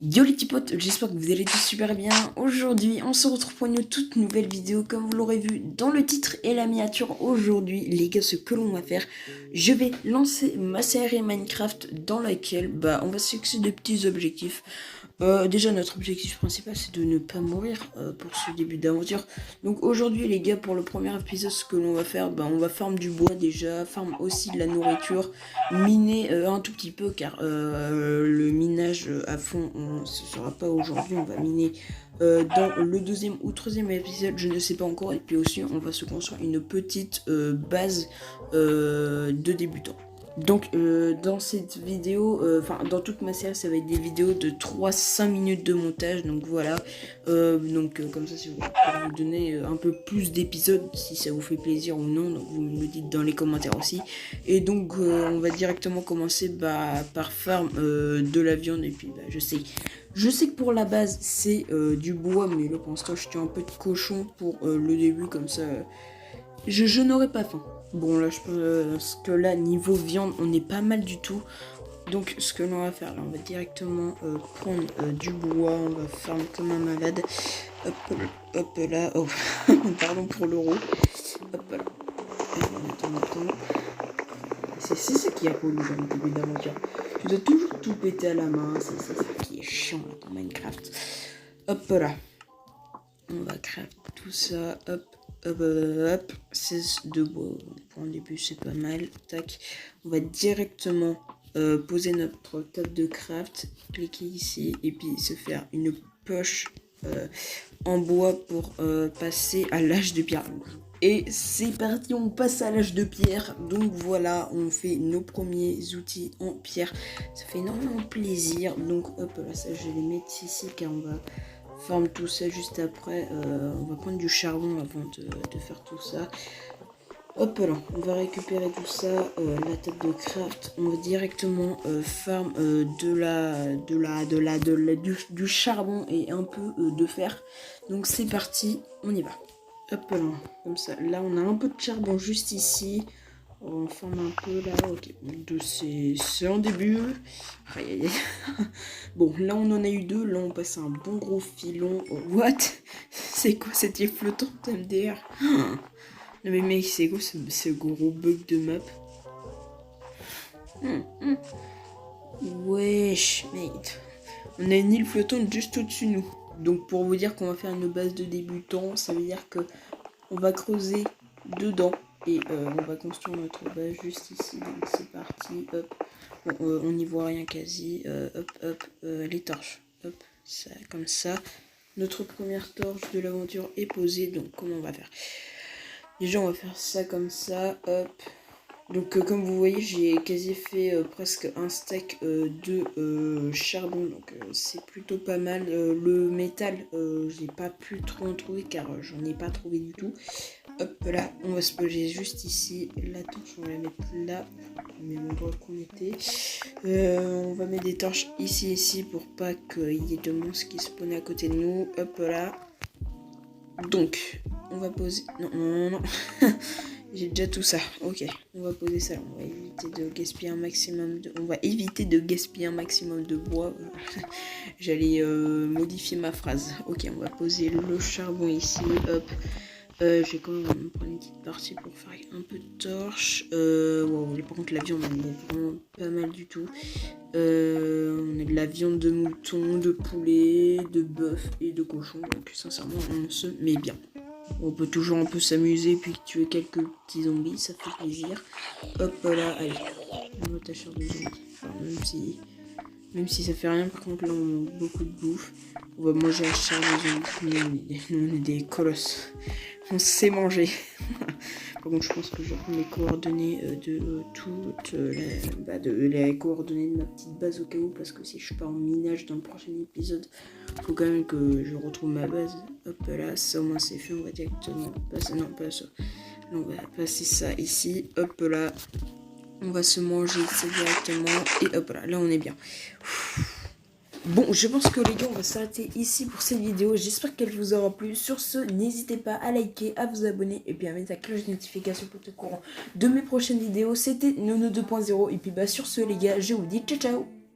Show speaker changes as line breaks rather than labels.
Yo les petits potes, j'espère que vous allez tous super bien. Aujourd'hui, on se retrouve pour une toute nouvelle vidéo. Comme vous l'aurez vu dans le titre et la miniature, aujourd'hui, les gars, ce que l'on va faire, je vais lancer ma série Minecraft dans laquelle on va se fixer des petits objectifs. Déjà, notre objectif principal, c'est de ne pas mourir pour ce début d'aventure. Donc aujourd'hui, les gars, pour le premier épisode, ce que l'on va faire, on va farm du bois déjà, farm aussi de la nourriture, miner un tout petit peu, car le minage à fond, ce sera pas aujourd'hui. On va miner dans le deuxième ou troisième épisode, je ne sais pas encore. Et puis aussi, on va se construire une petite base de débutants. Donc dans cette vidéo, dans toute ma série, ça va être des vidéos de 3-5 minutes de montage. Donc voilà, comme ça, si vous pouvez vous donner un peu plus d'épisodes, si ça vous fait plaisir ou non, donc vous me le dites dans les commentaires aussi. Et donc on va directement commencer par farm de la viande. Et puis je sais que pour la base c'est du bois, mais là pour l'instant je tiens un peu de cochon pour le début, comme ça je n'aurai pas faim. Bon là je pense que là niveau viande on est pas mal du tout. Donc ce que l'on va faire là, on va directement prendre du bois, on va farm comme un malade. Hop là, oh pardon pour l'euro. Hop là. Attends. C'est ça qui est relou dans le début d'aventure. Tu dois toujours tout péter à la main, c'est ça qui est chiant là, dans Minecraft. Hop là. On va craft tout ça, hop, 16 de bois. Pour un début, c'est pas mal. Tac. On va directement poser notre table de craft, cliquer ici et puis se faire une poche en bois pour passer à l'âge de pierre. Et c'est parti, on passe à l'âge de pierre. Donc voilà, on fait nos premiers outils en pierre. Ça fait énormément plaisir. Donc hop là, ça je vais les mettre ici car on va farm tout ça juste après. On va prendre du charbon avant de faire tout ça. Hop là, on va récupérer tout ça, la table de craft. On va directement farm du charbon et un peu de fer. Donc c'est parti, on y va. Hop là, comme ça. Là on a un peu de charbon juste ici. On farm un peu là, ok. C'est un début. Aïe, aïe, aïe. Bon, là on en a eu deux. Là on passe un bon gros filon. Oh, what? C'est quoi cette île flottante MDR? Non mais mec, c'est quoi ce gros bug de map? Wesh, mate. On a une île flottante juste au-dessus de nous. Donc pour vous dire qu'on va faire une base de débutants, ça veut dire que on va creuser dedans et on va construire notre base juste ici. Donc c'est parti, hop. Bon, on n'y voit rien quasi. Hop, les torches. Hop, ça comme ça. Notre première torche de l'aventure est posée. Donc comment on va faire? Déjà on va faire ça comme ça, hop. Donc comme vous voyez, j'ai quasi fait presque un stack de charbon, donc c'est plutôt pas mal. Le métal, j'ai pas pu trop en trouver car j'en ai pas trouvé du tout. Hop là, on va se poser juste ici. La torche, on va la mettre là, mais l'endroit qu'on était. On va mettre des torches ici pour pas qu'il y ait de monstres qui spawnent à côté de nous. Hop là. Donc, on va poser... Non. J'ai déjà tout ça. Ok, on va poser ça. On va éviter de gaspiller un maximum de... On va éviter de gaspiller un maximum de bois. J'allais modifier ma phrase. Ok, on va poser le charbon ici. Hop. Je vais quand même prendre une petite partie pour faire un peu de torche. Wow, par contre, la viande, on est vraiment pas mal du tout. On a de la viande de mouton, de poulet, de bœuf et de cochon. Donc, sincèrement, on se met bien. On peut toujours un peu s'amuser puis tuer quelques petits zombies, ça fait plaisir. Hop là, allez. On va tâcher de zombies. Enfin, même si ça fait rien, par contre là on a beaucoup de bouffe. On va manger à chair de zombies. Nous on est des colosses. On sait manger. Par contre je pense que je vais prendre les coordonnées les coordonnées de ma petite base au cas où, parce que si je pars en minage dans le prochain épisode, faut quand même que je retrouve ma base. Hop là, ça au moins c'est fait, on va directement passer, non pas ça. On va passer ça ici, hop là. On va se manger ça directement et hop là on est bien. Bon, je pense que les gars, on va s'arrêter ici pour cette vidéo. J'espère qu'elle vous aura plu. Sur ce, n'hésitez pas à liker, à vous abonner et puis à mettre la cloche de notification pour être au courant de mes prochaines vidéos. C'était Nono 2.0 et puis sur ce les gars, je vous dis ciao ciao.